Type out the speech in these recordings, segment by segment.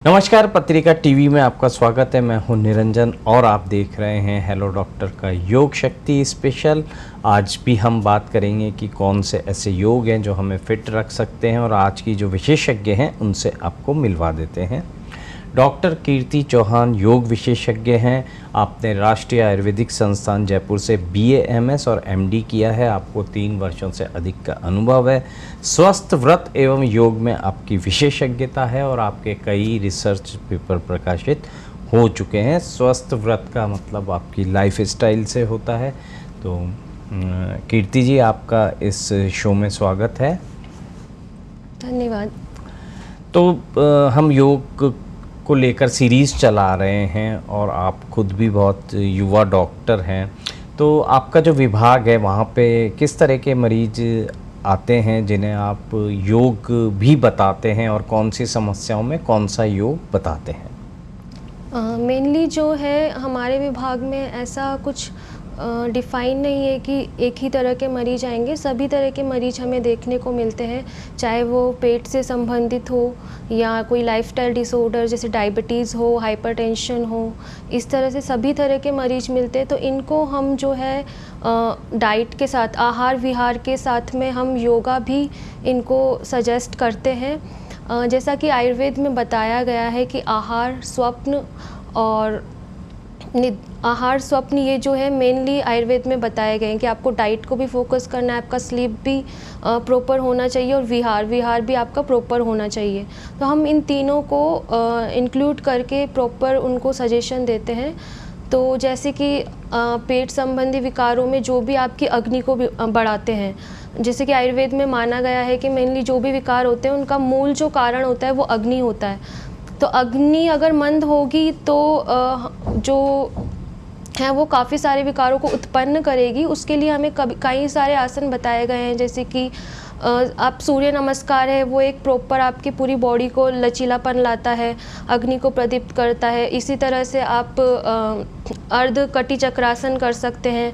नमस्कार, पत्रिका टीवी में आपका स्वागत है। मैं हूं निरंजन और आप देख रहे हैं हेलो डॉक्टर का योग शक्ति स्पेशल। आज भी हम बात करेंगे कि कौन से ऐसे योग हैं जो हमें फिट रख सकते हैं और आज की जो विशेषज्ञ हैं उनसे आपको मिलवा देते हैं। डॉक्टर कीर्ति चौहान योग विशेषज्ञ हैं। आपने राष्ट्रीय आयुर्वेदिक संस्थान जयपुर से BA MS और MD किया है। आपको 3 वर्षों से अधिक का अनुभव है। स्वस्थ व्रत एवं योग में आपकी विशेषज्ञता है और आपके कई रिसर्च पेपर प्रकाशित हो चुके हैं। स्वस्थ व्रत का मतलब आपकी लाइफ स्टाइल से होता है। तो कीर्ति जी, आपका इस शो में स्वागत है। धन्यवाद। तो हम योग को लेकर सीरीज़ चला रहे हैं और आप खुद भी बहुत युवा डॉक्टर हैं। तो आपका जो विभाग है वहाँ पे किस तरह के मरीज आते हैं जिन्हें आप योग भी बताते हैं और कौन सी समस्याओं में कौन सा योग बताते हैं? मेनली जो है हमारे विभाग में ऐसा कुछ डिफ़ाइन नहीं है कि एक ही तरह के मरीज आएंगे। सभी तरह के मरीज हमें देखने को मिलते हैं, चाहे वो पेट से संबंधित हो या कोई लाइफस्टाइल डिसऑर्डर जैसे डायबिटीज़ हो, हाइपरटेंशन हो, इस तरह से सभी तरह के मरीज मिलते हैं। तो इनको हम जो है डाइट के साथ, आहार विहार के साथ में हम योगा भी इनको सजेस्ट करते हैं। जैसा कि आयुर्वेद में बताया गया है कि आहार स्वप्न और आहार स्वप्न ये जो है मेनली आयुर्वेद में बताए गए हैं कि आपको डाइट को भी फोकस करना है, आपका स्लीप भी प्रॉपर होना चाहिए और विहार भी आपका प्रॉपर होना चाहिए। तो हम इन तीनों को इंक्लूड करके प्रॉपर उनको सजेशन देते हैं। तो जैसे कि पेट संबंधी विकारों में जो भी आपकी अग्नि को बढ़ाते हैं, जैसे कि आयुर्वेद में माना गया है कि मेनली जो भी विकार होते हैं उनका मूल जो कारण होता है वो अग्नि होता है। तो अग्नि अगर मंद होगी तो जो है वो काफ़ी सारे विकारों को उत्पन्न करेगी। उसके लिए हमें कई सारे आसन बताए गए हैं, जैसे कि आप सूर्य नमस्कार है वो एक प्रॉपर आपकी पूरी बॉडी को लचीलापन लाता है, अग्नि को प्रदीप्त करता है। इसी तरह से आप अर्ध कटी चक्रासन कर सकते हैं,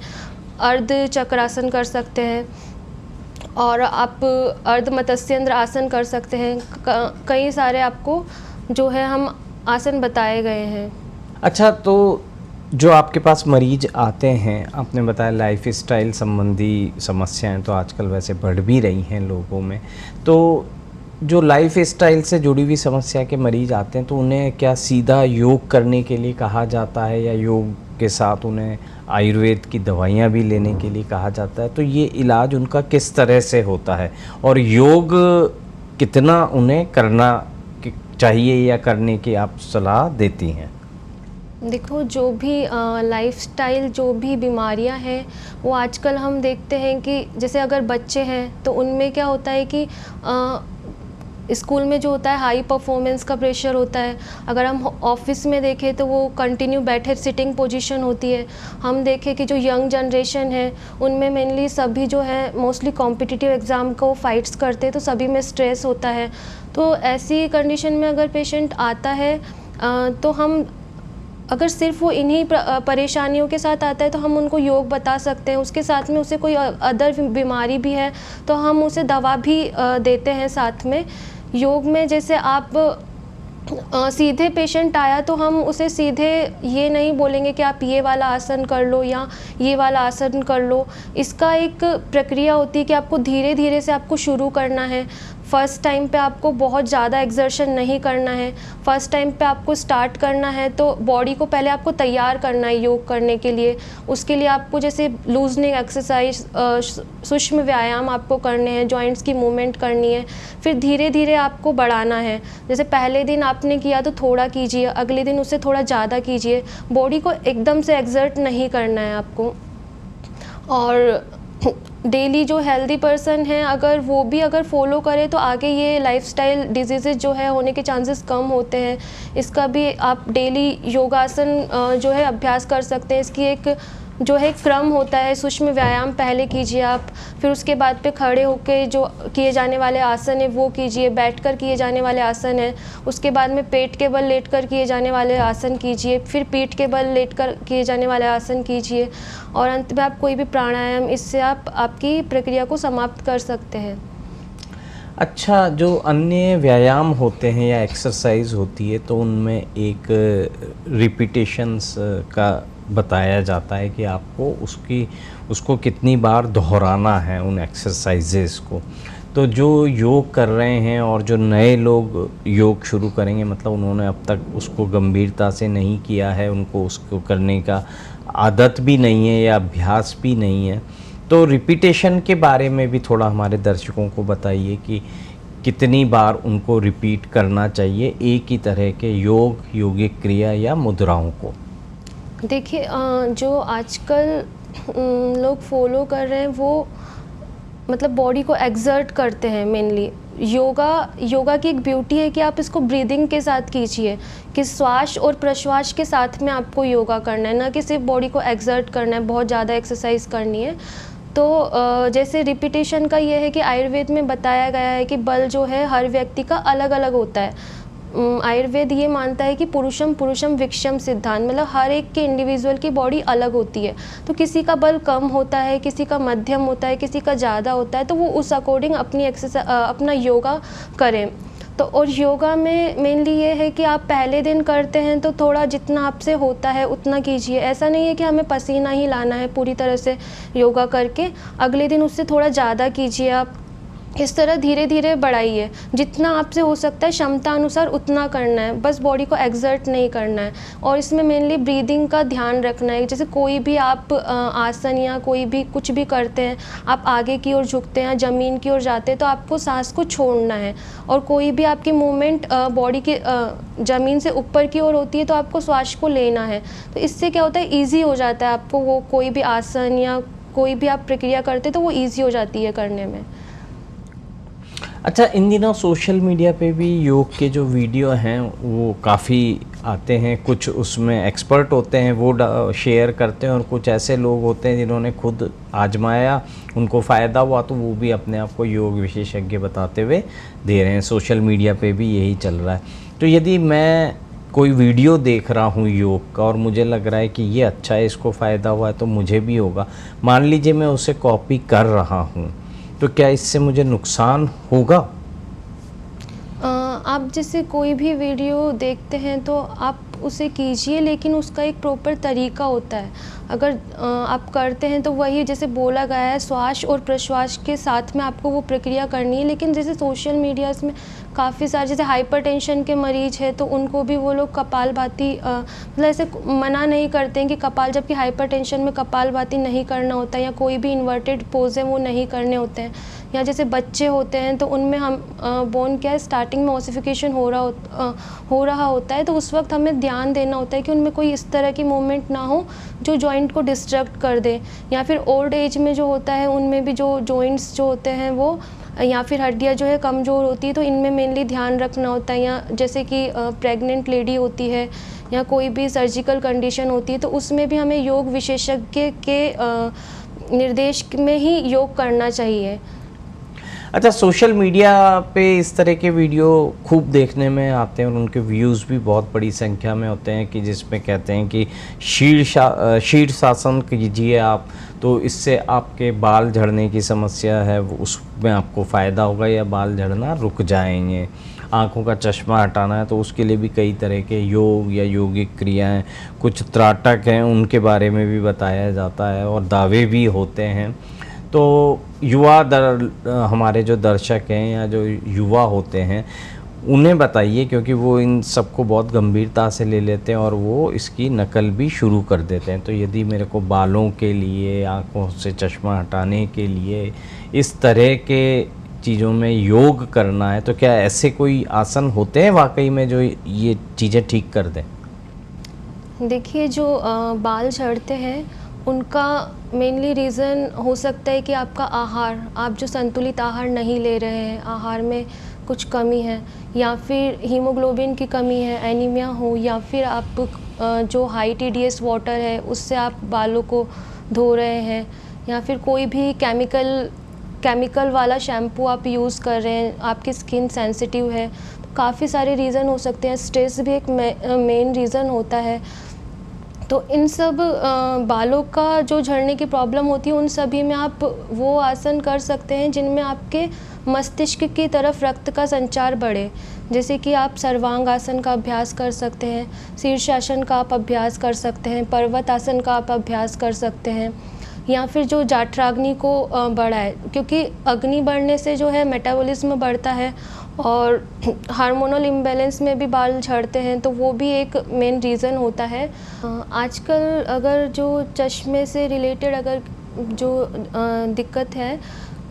अर्ध चक्रासन कर सकते हैं और आप अर्ध मत्स्येंद्र आसन कर सकते हैं। कई सारे आपको जो है हम आसन बताए गए हैं। अच्छा, तो जो आपके पास मरीज आते हैं, आपने बताया लाइफ स्टाइल संबंधी समस्याएं तो आजकल वैसे बढ़ भी रही हैं लोगों में। तो जो लाइफ स्टाइल से जुड़ी हुई समस्या के मरीज आते हैं तो उन्हें क्या सीधा योग करने के लिए कहा जाता है या योग के साथ उन्हें आयुर्वेद की दवाइयाँ भी लेने के लिए कहा जाता है? तो ये इलाज उनका किस तरह से होता है और योग कितना उन्हें करना चाहिए या करने की आप सलाह देती हैं? देखो, जो भी लाइफस्टाइल जो भी बीमारियां हैं वो आजकल हम देखते हैं कि जैसे अगर बच्चे हैं तो उनमें क्या होता है कि स्कूल में जो होता है हाई परफॉर्मेंस का प्रेशर होता है। अगर हम ऑफिस में देखें तो वो कंटिन्यू बैठे सिटिंग पोजीशन होती है। हम देखें कि जो यंग जनरेशन है उनमें मेनली सभी जो है मोस्टली कॉम्पिटिटिव एग्ज़ाम को फाइट्स करते हैं, तो सभी में स्ट्रेस होता है। तो ऐसी कंडीशन में अगर पेशेंट आता है तो हम अगर सिर्फ वो इन्हीं परेशानियों के साथ आता है तो हम उनको योग बता सकते हैं। उसके साथ में उसे कोई अदर बीमारी भी है तो हम उसे दवा भी देते हैं साथ में। योग में जैसे आप सीधे पेशेंट आया तो हम उसे सीधे ये नहीं बोलेंगे कि आप ये वाला आसन कर लो या ये वाला आसन कर लो। इसका एक प्रक्रिया होती है कि आपको धीरे धीरे से आपको शुरू करना है। फ़र्स्ट टाइम पे आपको बहुत ज़्यादा एक्सर्शन नहीं करना है। फ़र्स्ट टाइम पे आपको स्टार्ट करना है तो बॉडी को पहले आपको तैयार करना है योग करने के लिए। उसके लिए आपको जैसे लूजनिंग एक्सरसाइज, सूक्ष्म व्यायाम आपको करने हैं, जॉइंट्स की मूवमेंट करनी है। फिर धीरे धीरे आपको बढ़ाना है। जैसे पहले दिन आपने किया तो थोड़ा कीजिए, अगले दिन उससे थोड़ा ज़्यादा कीजिए। बॉडी को एकदम से एक्सर्ट नहीं करना है आपको। और डेली जो हेल्दी पर्सन है अगर वो भी अगर फॉलो करे तो आगे ये लाइफस्टाइल डिजीज़ेज जो है होने के चांसेस कम होते हैं। इसका भी आप डेली योगासन जो है अभ्यास कर सकते हैं। इसकी एक जो है क्रम होता है। सूक्ष्म व्यायाम पहले कीजिए आप, फिर उसके बाद पे खड़े होकर जो किए जाने वाले आसन है वो कीजिए, बैठकर किए जाने वाले आसन है, उसके बाद में पेट के बल लेटकर किए जाने वाले आसन कीजिए, फिर पीठ के बल लेटकर किए जाने वाले आसन कीजिए और अंत में आप कोई भी प्राणायाम, इससे आप आपकी प्रक्रिया को समाप्त कर सकते हैं। अच्छा, जो अन्य व्यायाम होते हैं या एक्सरसाइज होती है तो उनमें एक रिपीटेशंस का बताया जाता है कि आपको उसको कितनी बार दोहराना है उन एक्सरसाइजेस को। तो जो योग कर रहे हैं और जो नए लोग योग शुरू करेंगे, मतलब उन्होंने अब तक उसको गंभीरता से नहीं किया है, उनको उसको करने का आदत भी नहीं है या अभ्यास भी नहीं है, तो रिपीटेशन के बारे में भी थोड़ा हमारे दर्शकों को बताइए कि कितनी बार उनको रिपीट करना चाहिए एक ही तरह के योगिक क्रिया या मुद्राओं को। देखिए जो आजकल लोग फॉलो कर रहे हैं वो मतलब बॉडी को एक्सर्ट करते हैं मेनली। योगा की एक ब्यूटी है कि आप इसको ब्रीदिंग के साथ कीजिए, कि श्वास और प्रश्वास के साथ में आपको योगा करना है, ना कि सिर्फ बॉडी को एक्सर्ट करना है, बहुत ज़्यादा एक्सरसाइज करनी है। तो जैसे रिपीटेशन का ये है कि आयुर्वेद में बताया गया है कि बल जो है हर व्यक्ति का अलग अलग होता है। आयुर्वेद ये मानता है कि पुरुषम पुरुषम विक्षम सिद्धांत, मतलब हर एक के इंडिविजुअल की बॉडी अलग होती है। तो किसी का बल कम होता है, किसी का मध्यम होता है, किसी का ज़्यादा होता है, तो वो उस अकॉर्डिंग अपना योगा करें। तो और योगा में मेनली ये है कि आप पहले दिन करते हैं तो थोड़ा जितना आपसे होता है उतना कीजिए। ऐसा नहीं है कि हमें पसीना ही लाना है पूरी तरह से योगा करके, अगले दिन उससे थोड़ा ज़्यादा कीजिए। आप इस तरह धीरे धीरे बढ़ाइए, जितना आपसे हो सकता है क्षमता अनुसार उतना करना है, बस बॉडी को एक्सर्ट नहीं करना है। और इसमें मेनली ब्रीदिंग का ध्यान रखना है। जैसे कोई भी आप आसन या कोई भी कुछ भी करते हैं, आप आगे की ओर झुकते हैं, ज़मीन की ओर जाते हैं, तो आपको सांस को छोड़ना है। और कोई भी आपकी मूवमेंट बॉडी के ज़मीन से ऊपर की ओर होती है तो आपको श्वास को लेना है। तो इससे क्या होता है, ईजी हो जाता है आपको, वो कोई भी आसन या कोई भी आप प्रक्रिया करते तो वो ईजी हो जाती है करने में। अच्छा, इन दिनों सोशल मीडिया पे भी योग के जो वीडियो हैं वो काफ़ी आते हैं, कुछ उसमें एक्सपर्ट होते हैं वो शेयर करते हैं और कुछ ऐसे लोग होते हैं जिन्होंने खुद आजमाया, उनको फ़ायदा हुआ तो वो भी अपने आप को योग विशेषज्ञ बताते हुए दे रहे हैं। सोशल मीडिया पे भी यही चल रहा है। तो यदि मैं कोई वीडियो देख रहा हूँ योग का और मुझे लग रहा है कि ये अच्छा है, इसको फ़ायदा हुआ है तो मुझे भी होगा, मान लीजिए मैं उसे कॉपी कर रहा हूँ, तो क्या इससे मुझे नुकसान होगा? आप जैसे कोई भी वीडियो देखते हैं तो आप उसे कीजिए, लेकिन उसका एक प्रॉपर तरीका होता है। अगर आप करते हैं तो वही जैसे बोला गया है, श्वास और प्रश्वास के साथ में आपको वो प्रक्रिया करनी है। लेकिन जैसे सोशल मीडियाज़ में काफ़ी सारे जैसे हाइपरटेंशन के मरीज़ हैं तो उनको भी वो लोग कपालभाति मतलब ऐसे मना नहीं करते हैं कि जबकि हाइपरटेंशन में कपालभाति नहीं करना होता है, या कोई भी इन्वर्टेड पोज है वो नहीं करने होते हैं। या जैसे बच्चे होते हैं तो उनमें हम बोन क्या है, स्टार्टिंग में ऑसिफिकेशन हो रहा होता है, तो उस वक्त हमें ध्यान देना होता है कि उनमें कोई इस तरह की मूवमेंट ना हो जो जॉइंट को डिस्ट्रक्ट कर दे। या फिर ओल्ड एज में जो होता है उनमें भी जो जॉइंट्स जो होते हैं वो या फिर हड्डियाँ जो है कमज़ोर होती है, तो इनमें मेनली ध्यान रखना होता है। या जैसे कि प्रेग्नेंट लेडी होती है या कोई भी सर्जिकल कंडीशन होती है तो उसमें भी हमें योग विशेषज्ञ के निर्देश में ही योग करना चाहिए। अच्छा, सोशल मीडिया पे इस तरह के वीडियो खूब देखने में आते हैं और उनके व्यूज़ भी बहुत बड़ी संख्या में होते हैं कि जिसमें कहते हैं कि शीर्षासन कीजिए आप, तो इससे आपके बाल झड़ने की समस्या है वो उसमें आपको फ़ायदा होगा या बाल झड़ना रुक जाएंगे। आँखों का चश्मा हटाना है तो उसके लिए भी कई तरह के योग या योगिक क्रियाएं, कुछ त्राटक हैं उनके बारे में भी बताया जाता है और दावे भी होते हैं। तो हमारे जो दर्शक हैं या जो युवा होते हैं उन्हें बताइए, क्योंकि वो इन सबको बहुत गंभीरता से ले लेते हैं और वो इसकी नकल भी शुरू कर देते हैं। तो यदि मेरे को बालों के लिए, आँखों से चश्मा हटाने के लिए इस तरह के चीज़ों में योग करना है तो क्या ऐसे कोई आसन होते हैं वाकई में जो ये चीज़ें ठीक कर दें? देखिए, जो बाल झड़ते हैं उनका मेनली रीज़न हो सकता है कि आपका आहार, आप जो संतुलित आहार नहीं ले रहे हैं, आहार में कुछ कमी है, या फिर हीमोग्लोबिन की कमी है, एनीमिया हो, या फिर आप जो हाई TDS वाटर है उससे आप बालों को धो रहे हैं, या फिर कोई भी केमिकल वाला शैम्पू आप यूज़ कर रहे हैं, आपकी स्किन सेंसिटिव है। तो काफ़ी सारे रीज़न हो सकते हैं। स्ट्रेस भी एक मेन रीज़न होता है। तो इन सब बालों का जो झड़ने की प्रॉब्लम होती है उन सभी में आप वो आसन कर सकते हैं जिनमें आपके मस्तिष्क की तरफ रक्त का संचार बढ़े। जैसे कि आप सर्वांग आसन का अभ्यास कर सकते हैं, शीर्षासन का आप अभ्यास कर सकते हैं, पर्वत आसन का आप अभ्यास कर सकते हैं, या फिर जो जाठराग्नि को बढ़ाए, क्योंकि अग्नि बढ़ने से जो है मेटाबॉलिज्म बढ़ता है और हार्मोनल इम्बैलेंस में भी बाल झड़ते हैं, तो वो भी एक मेन रीज़न होता है। आजकल अगर जो चश्मे से रिलेटेड अगर जो दिक्कत है,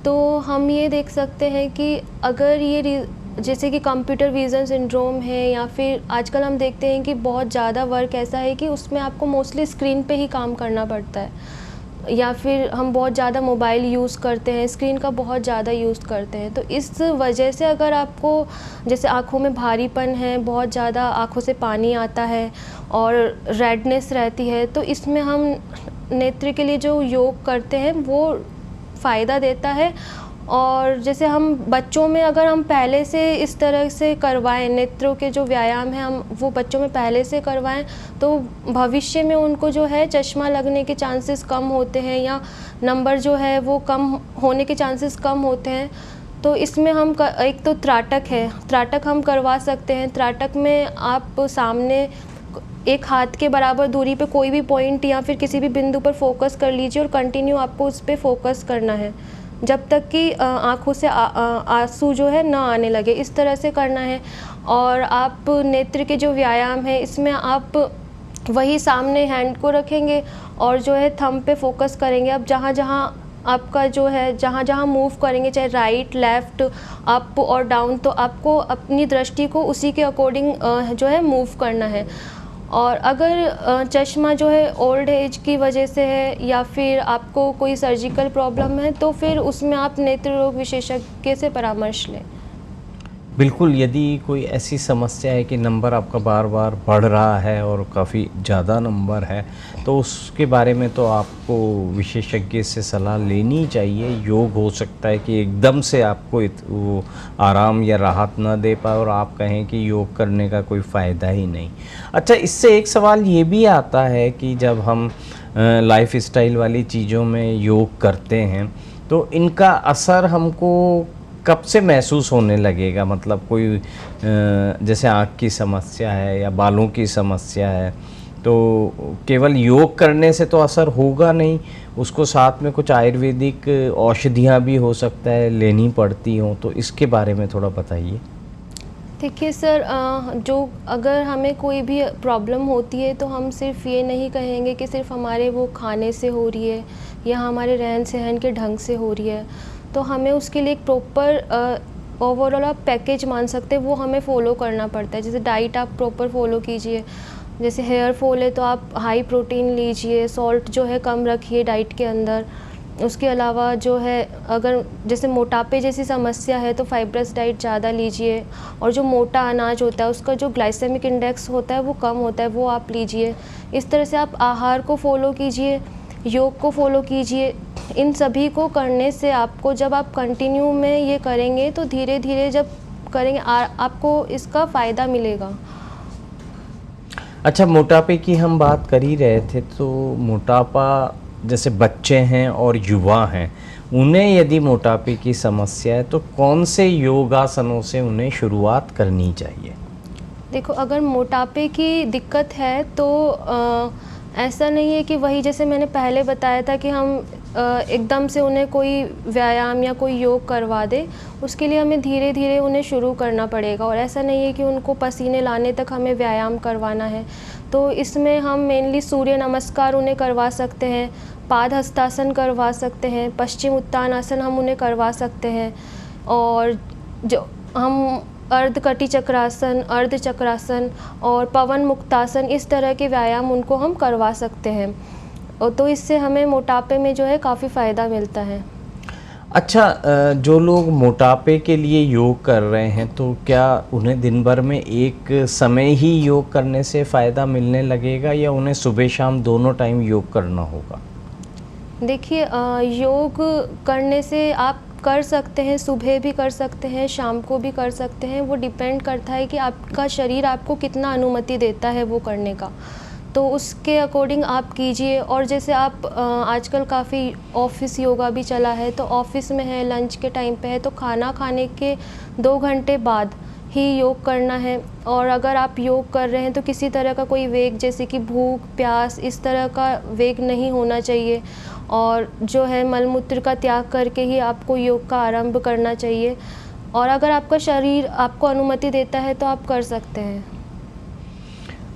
तो हम ये देख सकते हैं कि अगर ये जैसे कि कंप्यूटर विज़न सिंड्रोम है, या फिर आजकल हम देखते हैं कि बहुत ज़्यादा वर्क ऐसा है कि उसमें आपको मोस्टली स्क्रीन पे ही काम करना पड़ता है, या फिर हम बहुत ज़्यादा मोबाइल यूज़ करते हैं, स्क्रीन का बहुत ज़्यादा यूज़ करते हैं। तो इस वजह से अगर आपको जैसे आँखों में भारीपन है, बहुत ज़्यादा आँखों से पानी आता है और रेडनेस रहती है, तो इसमें हम नेत्र के लिए जो योग करते हैं वो फ़ायदा देता है। और जैसे हम बच्चों में अगर हम पहले से इस तरह से करवाएं, नेत्रों के जो व्यायाम हैं हम वो बच्चों में पहले से करवाएं, तो भविष्य में उनको जो है चश्मा लगने के चांसेस कम होते हैं, या नंबर जो है वो कम होने के चांसेस कम होते हैं। तो इसमें हम एक तो त्राटक है, त्राटक हम करवा सकते हैं। त्राटक में आप सामने एक हाथ के बराबर दूरी पे कोई भी पॉइंट या फिर किसी भी बिंदु पर फोकस कर लीजिए और कंटिन्यू आपको उस पर फोकस करना है जब तक कि आँखों से आंसू जो है ना आने लगे, इस तरह से करना है। और आप नेत्र के जो व्यायाम है इसमें आप वही सामने हैंड को रखेंगे और जो है थंब पे फोकस करेंगे। अब जहाँ जहाँ आपका जो है जहाँ जहाँ मूव करेंगे, चाहे राइट लेफ़्ट अप और डाउन, तो आपको अपनी दृष्टि को उसी के अकॉर्डिंग जो है मूव करना है। और अगर चश्मा जो है ओल्ड एज की वजह से है या फिर आपको कोई सर्जिकल प्रॉब्लम है, तो फिर उसमें आप नेत्र रोग विशेषज्ञ से परामर्श लें। बिल्कुल, यदि कोई ऐसी समस्या है कि नंबर आपका बार बार बढ़ रहा है और काफ़ी ज़्यादा नंबर है, तो उसके बारे में तो आपको विशेषज्ञ से सलाह लेनी चाहिए। योग हो सकता है कि एकदम से आपको वो आराम या राहत ना दे पाए और आप कहें कि योग करने का कोई फ़ायदा ही नहीं। अच्छा, इससे एक सवाल ये भी आता है कि जब हम लाइफ स्टाइल वाली चीज़ों में योग करते हैं, तो इनका असर हमको कब से महसूस होने लगेगा? मतलब कोई जैसे आँख की समस्या है या बालों की समस्या है, तो केवल योग करने से तो असर होगा नहीं, उसको साथ में कुछ आयुर्वेदिक औषधियाँ भी हो सकता है लेनी पड़ती हों, तो इसके बारे में थोड़ा बताइए। देखिए सर, जो अगर हमें कोई भी प्रॉब्लम होती है तो हम सिर्फ ये नहीं कहेंगे कि सिर्फ हमारे वो खाने से हो रही है या हमारे रहन सहन के ढंग से हो रही है, तो हमें उसके लिए एक प्रॉपर ओवरऑल आप पैकेज मान सकते हैं, वो हमें फ़ॉलो करना पड़ता है। जैसे डाइट आप प्रॉपर फॉलो कीजिए, जैसे हेयर फॉल है तो आप हाई प्रोटीन लीजिए, सॉल्ट जो है कम रखिए डाइट के अंदर। उसके अलावा जो है अगर जैसे मोटापे जैसी समस्या है तो फाइब्रस डाइट ज़्यादा लीजिए, और जो मोटा अनाज होता है उसका जो ग्लाइसेमिक इंडेक्स होता है वो कम होता है, वो आप लीजिए। इस तरह से आप आहार को फॉलो कीजिए, योग को फॉलो कीजिए। इन सभी को करने से आपको, जब आप कंटिन्यू में ये करेंगे तो धीरे धीरे जब करेंगे आपको इसका फ़ायदा मिलेगा। अच्छा, मोटापे की हम बात कर ही रहे थे, तो मोटापा जैसे बच्चे हैं और युवा हैं, उन्हें यदि मोटापे की समस्या है तो कौन से योगासनों से उन्हें शुरुआत करनी चाहिए? देखो, अगर मोटापे की दिक्कत है तो ऐसा नहीं है कि वही जैसे मैंने पहले बताया था कि हम एकदम से उन्हें कोई व्यायाम या कोई योग करवा दे। उसके लिए हमें धीरे धीरे उन्हें शुरू करना पड़ेगा, और ऐसा नहीं है कि उनको पसीने लाने तक हमें व्यायाम करवाना है। तो इसमें हम मेनली सूर्य नमस्कार उन्हें करवा सकते हैं, पाद हस्तासन करवा सकते हैं, पश्चिम उत्तान आसन हम उन्हें करवा सकते हैं, और जो हम अर्धकटी चक्रासन, अर्ध चक्रासन और पवन मुक्तासन, इस तरह के व्यायाम उनको हम करवा सकते हैं। और तो इससे हमें मोटापे में जो है काफ़ी फ़ायदा मिलता है। अच्छा, जो लोग मोटापे के लिए योग कर रहे हैं, तो क्या उन्हें दिन भर में एक समय ही योग करने से फ़ायदा मिलने लगेगा या उन्हें सुबह शाम दोनों टाइम योग करना होगा? देखिए, योग करने से आप कर सकते हैं, सुबह भी कर सकते हैं, शाम को भी कर सकते हैं। वो डिपेंड करता है कि आपका शरीर आपको कितना अनुमति देता है वो करने का। तो उसके अकॉर्डिंग आप कीजिए। और जैसे आप आजकल काफ़ी ऑफिस योगा भी चला है, तो ऑफिस में है, लंच के टाइम पे है, तो खाना खाने के 2 घंटे बाद ही योग करना है। और अगर आप योग कर रहे हैं तो किसी तरह का कोई वेग, जैसे कि भूख प्यास, इस तरह का वेग नहीं होना चाहिए। और जो है मलमूत्र का त्याग करके ही आपको योग का आरंभ करना चाहिए। और अगर आपका शरीर आपको अनुमति देता है तो आप कर सकते हैं।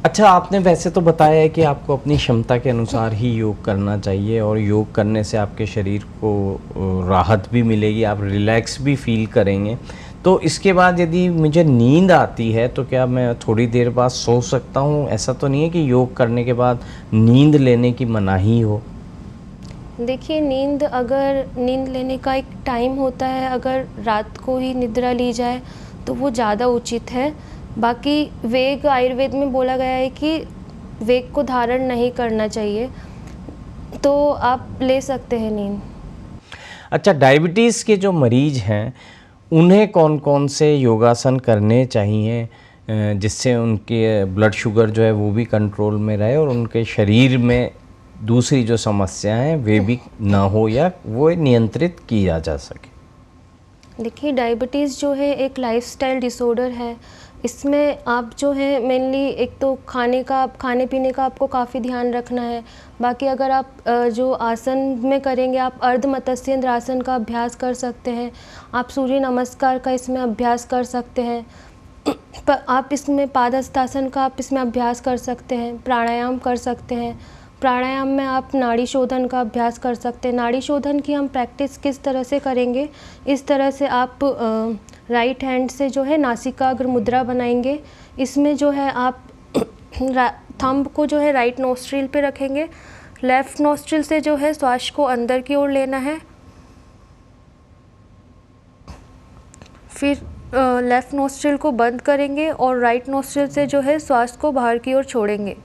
अच्छा, आपने वैसे तो बताया है कि आपको अपनी क्षमता के अनुसार ही योग करना चाहिए और योग करने से आपके शरीर को राहत भी मिलेगी, आप रिलैक्स भी फील करेंगे। तो इसके बाद यदि मुझे नींद आती है तो क्या मैं थोड़ी देर बाद सो सकता हूँ? ऐसा तो नहीं है कि योग करने के बाद नींद लेने की मनाही हो? देखिए, नींद लेने का एक टाइम होता है, अगर रात को ही निद्रा ली जाए तो वो ज़्यादा उचित है। बाकी वेग, आयुर्वेद में बोला गया है कि वेग को धारण नहीं करना चाहिए, तो आप ले सकते हैं नींद। अच्छा, डायबिटीज़ के जो मरीज़ हैं उन्हें कौन-कौन से योगासन करने चाहिए जिससे उनके ब्लड शुगर जो है वो भी कंट्रोल में रहे और उनके शरीर में दूसरी जो समस्याएं हैं वे भी ना हो या वो नियंत्रित किया जा सके? देखिए, डायबिटीज़ जो है एक लाइफस्टाइल डिसऑर्डर है। इसमें आप जो है मेनली एक तो खाने पीने का आपको काफ़ी ध्यान रखना है। बाकी अगर आप जो आसन में करेंगे, आप अर्ध मत्स्येंद्र आसन का अभ्यास कर सकते हैं, आप सूर्य नमस्कार का इसमें अभ्यास कर सकते हैं, आप इसमें पादहस्तासन का आप इसमें अभ्यास कर सकते हैं, प्राणायाम कर सकते हैं। प्राणायाम में आप नाड़ी शोधन का अभ्यास कर सकते हैं। नाड़ी शोधन की हम प्रैक्टिस किस तरह से करेंगे, इस तरह से आप राइट हैंड से जो है नासिकाग्र मुद्रा बनाएंगे। इसमें जो है आप थंब को जो है राइट नोस्ट्रिल पे रखेंगे, लेफ़्ट नोस्ट्रिल से जो है श्वास को अंदर की ओर लेना है, फिर लेफ़्ट नोस्ट्रिल को बंद करेंगे और राइट नोस्ट्रिल से जो है श्वास को बाहर की ओर छोड़ेंगे।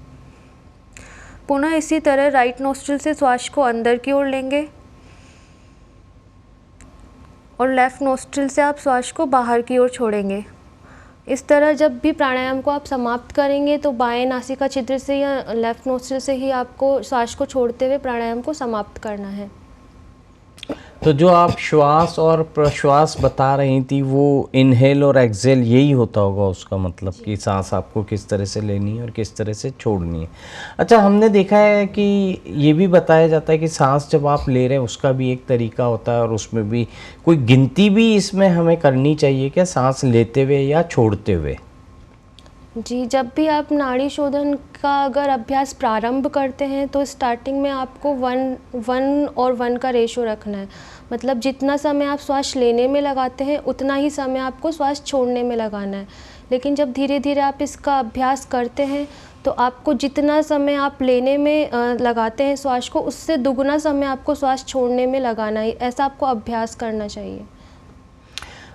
पुनः इसी तरह राइट नोस्ट्रिल से श्वास को अंदर की ओर लेंगे और लेफ़्ट नोस्ट्रिल से आप श्वास को बाहर की ओर छोड़ेंगे। इस तरह जब भी प्राणायाम को आप समाप्त करेंगे तो बाएं नासिका छिद्र से या लेफ़्ट नोस्ट्रिल से ही आपको श्वास को छोड़ते हुए प्राणायाम को समाप्त करना है। तो जो आप श्वास और प्रश्वास बता रही थी वो इनहेल और एक्सहेल यही होता होगा, उसका मतलब कि सांस आपको किस तरह से लेनी है और किस तरह से छोड़नी है। अच्छा, हमने देखा है कि ये भी बताया जाता है कि सांस जब आप ले रहे हैं उसका भी एक तरीका होता है और उसमें भी कोई गिनती भी इसमें हमें करनी चाहिए क्या, सांस लेते हुए या छोड़ते हुए? जी, जब भी आप नाड़ी शोधन का अगर अभ्यास प्रारंभ करते हैं तो स्टार्टिंग में आपको 1:1 का रेशो रखना है। मतलब जितना समय आप श्वास लेने में लगाते हैं उतना ही समय आपको श्वास छोड़ने में लगाना है। लेकिन जब धीरे धीरे आप इसका अभ्यास करते हैं तो आपको जितना समय आप लेने में लगाते हैं श्वास को, उससे दुगुना समय आपको श्वास छोड़ने में लगाना है। ऐसा आपको अभ्यास करना चाहिए।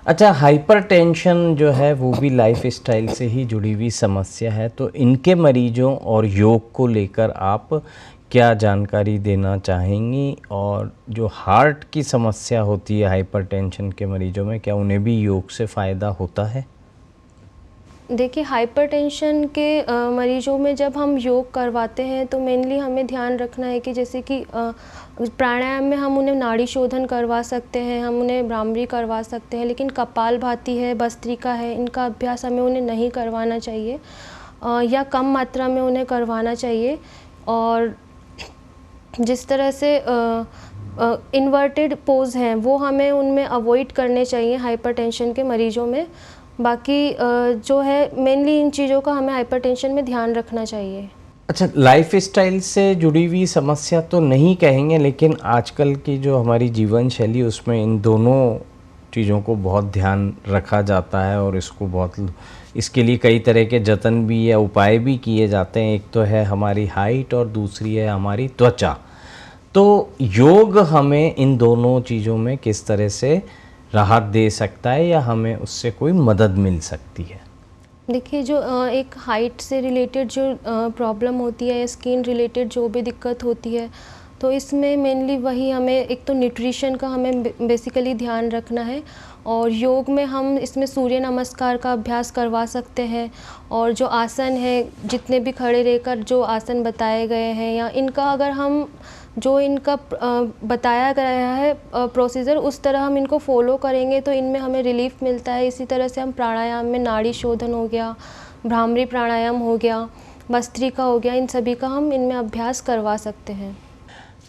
अच्छा, हाइपरटेंशन जो है वो भी लाइफ स्टाइल से ही जुड़ी हुई समस्या है, तो इनके मरीजों और योग को लेकर आप क्या जानकारी देना चाहेंगी? और जो हार्ट की समस्या होती है हाइपरटेंशन के मरीजों में, क्या उन्हें भी योग से फ़ायदा होता है? देखिए, हाइपरटेंशन के मरीजों में जब हम योग करवाते हैं तो मेनली हमें ध्यान रखना है कि जैसे कि प्राणायाम में हम उन्हें नाड़ी शोधन करवा सकते हैं, हम उन्हें भ्रामरी करवा सकते हैं, लेकिन कपालभाति है, भस्त्रिका है, इनका अभ्यास हमें उन्हें नहीं करवाना चाहिए या कम मात्रा में उन्हें करवाना चाहिए। और जिस तरह से इन्वर्टेड पोज हैं वो हमें उनमें अवॉइड करने चाहिए हाइपरटेंशन के मरीजों में। बाकी जो है मेनली इन चीज़ों का हमें हाइपरटेंशन में ध्यान रखना चाहिए। अच्छा, लाइफ स्टाइल से जुड़ी हुई समस्या तो नहीं कहेंगे, लेकिन आजकल की जो हमारी जीवन शैली उसमें इन दोनों चीज़ों को बहुत ध्यान रखा जाता है और इसके लिए कई तरह के जतन भी या उपाय भी किए जाते हैं। एक तो है हमारी हाइट और दूसरी है हमारी त्वचा। तो योग हमें इन दोनों चीज़ों में किस तरह से राहत दे सकता है या हमें उससे कोई मदद मिल सकती है? देखिए, जो एक हाइट से रिलेटेड जो प्रॉब्लम होती है या स्किन रिलेटेड जो भी दिक्कत होती है, तो इसमें मेनली वही हमें एक तो न्यूट्रिशन का हमें बेसिकली ध्यान रखना है और योग में हम इसमें सूर्य नमस्कार का अभ्यास करवा सकते हैं, और जो आसन है जितने भी खड़े रहकर जो आसन बताए गए हैं, या इनका अगर हम जो इनका बताया गया है प्रोसीजर, उस तरह हम इनको फॉलो करेंगे तो इनमें हमें रिलीफ मिलता है। इसी तरह से हम प्राणायाम में नाड़ी शोधन हो गया, भ्रामरी प्राणायाम हो गया, भस्त्रिका हो गया, इन सभी का हम इनमें अभ्यास करवा सकते हैं।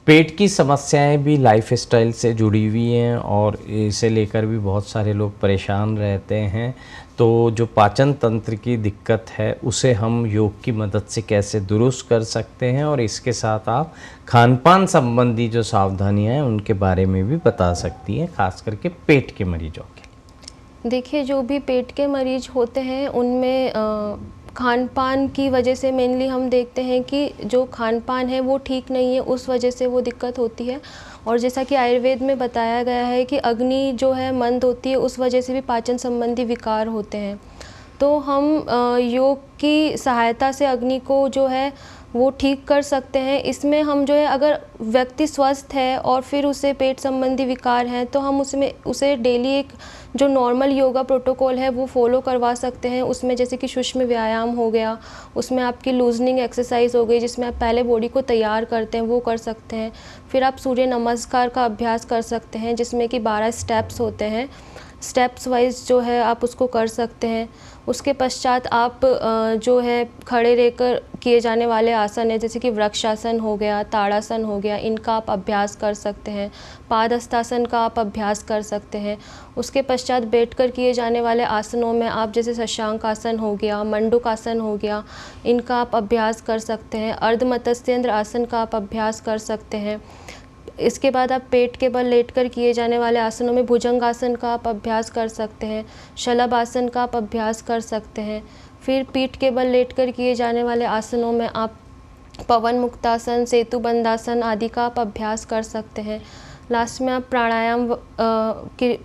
पेट की समस्याएं भी लाइफस्टाइल से जुड़ी हुई हैं और इसे लेकर भी बहुत सारे लोग परेशान रहते हैं। तो जो पाचन तंत्र की दिक्कत है उसे हम योग की मदद से कैसे दुरुस्त कर सकते हैं, और इसके साथ आप खान पान संबंधी जो सावधानियां हैं उनके बारे में भी बता सकती हैं, खास करके पेट के मरीजों के। देखिए, जो भी पेट के मरीज होते हैं उनमें खान पान की वजह से मेनली हम देखते हैं कि जो खान पान है वो ठीक नहीं है, उस वजह से वो दिक्कत होती है। और जैसा कि आयुर्वेद में बताया गया है कि अग्नि जो है मंद होती है, उस वजह से भी पाचन संबंधी विकार होते हैं। तो हम योग की सहायता से अग्नि को जो है वो ठीक कर सकते हैं। इसमें हम जो है, अगर व्यक्ति स्वस्थ है और फिर उसे पेट संबंधी विकार हैं, तो हम उसे डेली एक जो नॉर्मल योगा प्रोटोकॉल है वो फॉलो करवा सकते हैं। उसमें जैसे कि सूक्ष्म व्यायाम हो गया, उसमें आपकी लूजनिंग एक्सरसाइज हो गई जिसमें आप पहले बॉडी को तैयार करते हैं, वो कर सकते हैं। फिर आप सूर्य नमस्कार का अभ्यास कर सकते हैं जिसमें कि 12 स्टेप्स होते हैं, स्टेप्स वाइज जो है आप उसको कर सकते हैं। उसके पश्चात आप जो है खड़े रहकर किए जाने वाले आसन है, जैसे कि वृक्षासन हो गया, ताड़ासन हो गया, इनका आप अभ्यास कर सकते हैं। पादहस्तासन का आप अभ्यास कर सकते हैं। उसके पश्चात बैठकर किए जाने वाले आसनों में आप जैसे शशांक आसन हो गया, मंडूक आसन हो गया, इनका आप अभ्यास कर सकते हैं। अर्ध मत्स्येंद्र आसन का आप अभ्यास कर सकते हैं। इसके बाद आप पेट के बल लेटकर किए जाने वाले आसनों में भुजंगासन का आप अभ्यास कर सकते हैं, शलभ आसन का आप अभ्यास कर सकते हैं। फिर पीठ के बल लेटकर किए जाने वाले आसनों में आप पवन मुक्तासन, सेतु बंदासन आदि का आप अभ्यास कर सकते हैं। लास्ट में आप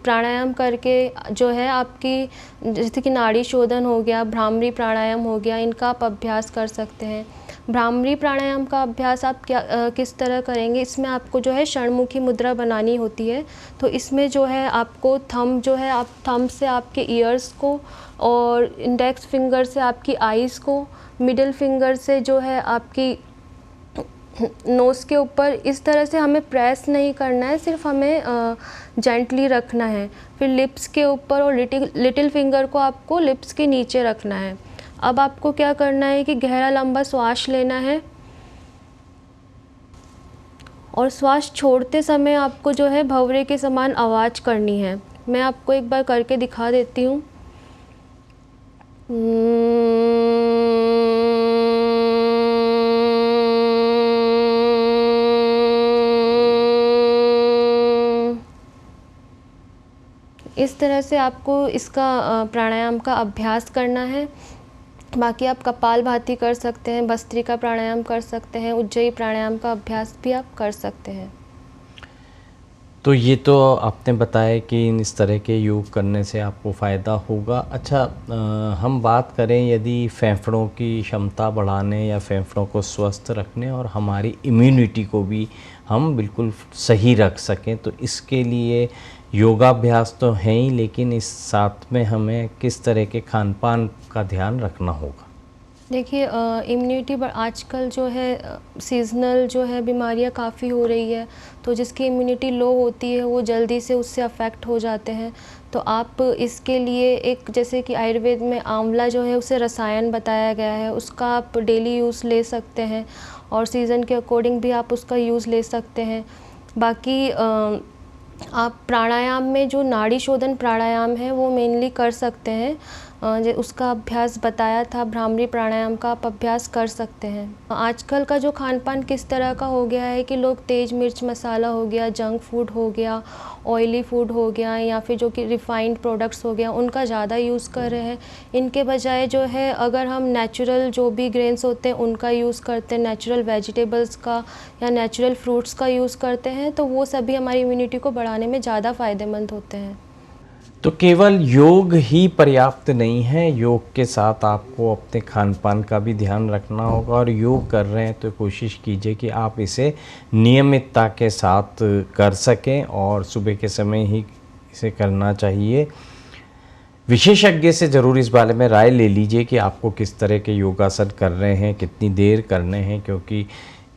प्राणायाम करके जो है आपकी जैसे कि नाड़ी शोधन हो गया, भ्रामरी प्राणायाम हो गया, इनका आप अभ्यास कर सकते हैं। भ्रामरी प्राणायाम का अभ्यास आप किस तरह करेंगे, इसमें आपको जो है षणमुखी मुद्रा बनानी होती है। तो इसमें जो है आपको थंब जो है, आप थंब से आपके ईयर्स को और इंडेक्स फिंगर से आपकी आईज़ को, मिडिल फिंगर से जो है आपकी नोज़ के ऊपर, इस तरह से हमें प्रेस नहीं करना है, सिर्फ हमें जेंटली रखना है। फिर लिप्स के ऊपर और लिटिल फिंगर को आपको लिप्स के नीचे रखना है। अब आपको क्या करना है कि गहरा लंबा श्वास लेना है, और श्वास छोड़ते समय आपको जो है भंवरे के समान आवाज़ करनी है। मैं आपको एक बार करके दिखा देती हूँ। इस तरह से आपको इसका प्राणायाम का अभ्यास करना है। बाकी आप कपालभाति कर सकते हैं, भस्त्रिका प्राणायाम कर सकते हैं, उज्जयी प्राणायाम का अभ्यास भी आप कर सकते हैं। तो ये तो आपने बताया कि इस तरह के योग करने से आपको फ़ायदा होगा। अच्छा, हम बात करें यदि फेफड़ों की क्षमता बढ़ाने या फेफड़ों को स्वस्थ रखने और हमारी इम्यूनिटी को भी हम बिल्कुल सही रख सकें, तो इसके लिए योगाभ्यास तो है ही, लेकिन इस साथ में हमें किस तरह के खान पान का ध्यान रखना होगा? देखिए, इम्यूनिटी पर आजकल जो है सीज़नल जो है बीमारियां काफ़ी हो रही है, तो जिसकी इम्यूनिटी लो होती है वो जल्दी से उससे अफेक्ट हो जाते हैं। तो आप इसके लिए एक, जैसे कि आयुर्वेद में आंवला जो है उसे रसायन बताया गया है, उसका आप डेली यूज़ ले सकते हैं, और सीज़न के अकॉर्डिंग भी आप उसका यूज़ ले सकते हैं। बाकी आप प्राणायाम में जो नाड़ी शोधन प्राणायाम है वो मेनली कर सकते हैं, उसका अभ्यास बताया था, भ्रामरी प्राणायाम का आप अभ्यास कर सकते हैं। आजकल का जो खान पान किस तरह का हो गया है कि लोग तेज़ मिर्च मसाला हो गया, जंक फूड हो गया, ऑयली फूड हो गया, या फिर जो कि रिफ़ाइंड प्रोडक्ट्स हो गया, उनका ज़्यादा यूज़ कर रहे हैं। इनके बजाय जो है अगर हम नेचुरल जो भी ग्रेन्स होते हैं उनका यूज़ करते हैं, नेचुरल वेजिटेबल्स का या नेचुरल फ्रूट्स का यूज़ करते हैं, तो वो सभी हमारी इम्यूनिटी को बढ़ाने में ज़्यादा फ़ायदेमंद होते हैं। तो केवल योग ही पर्याप्त नहीं है, योग के साथ आपको अपने खान पान का भी ध्यान रखना होगा। और योग कर रहे हैं तो कोशिश कीजिए कि आप इसे नियमितता के साथ कर सकें, और सुबह के समय ही इसे करना चाहिए। विशेषज्ञ से ज़रूर इस बारे में राय ले लीजिए कि आपको किस तरह के योगासन कर रहे हैं, कितनी देर करने हैं, क्योंकि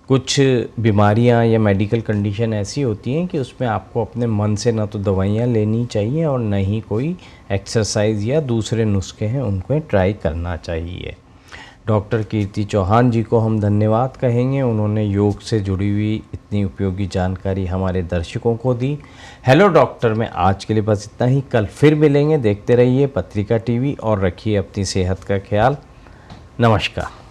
कुछ बीमारियां या मेडिकल कंडीशन ऐसी होती हैं कि उसमें आपको अपने मन से ना तो दवाइयां लेनी चाहिए और ना ही कोई एक्सरसाइज या दूसरे नुस्खे हैं उनको ट्राई करना चाहिए। डॉक्टर कीर्ति चौहान जी को हम धन्यवाद कहेंगे, उन्होंने योग से जुड़ी हुई इतनी उपयोगी जानकारी हमारे दर्शकों को दी। हेलो डॉक्टर में आज के लिए बस इतना ही, कल फिर मिलेंगे। देखते रहिए पत्रिका टीवी और रखिए अपनी सेहत का ख्याल। नमस्कार।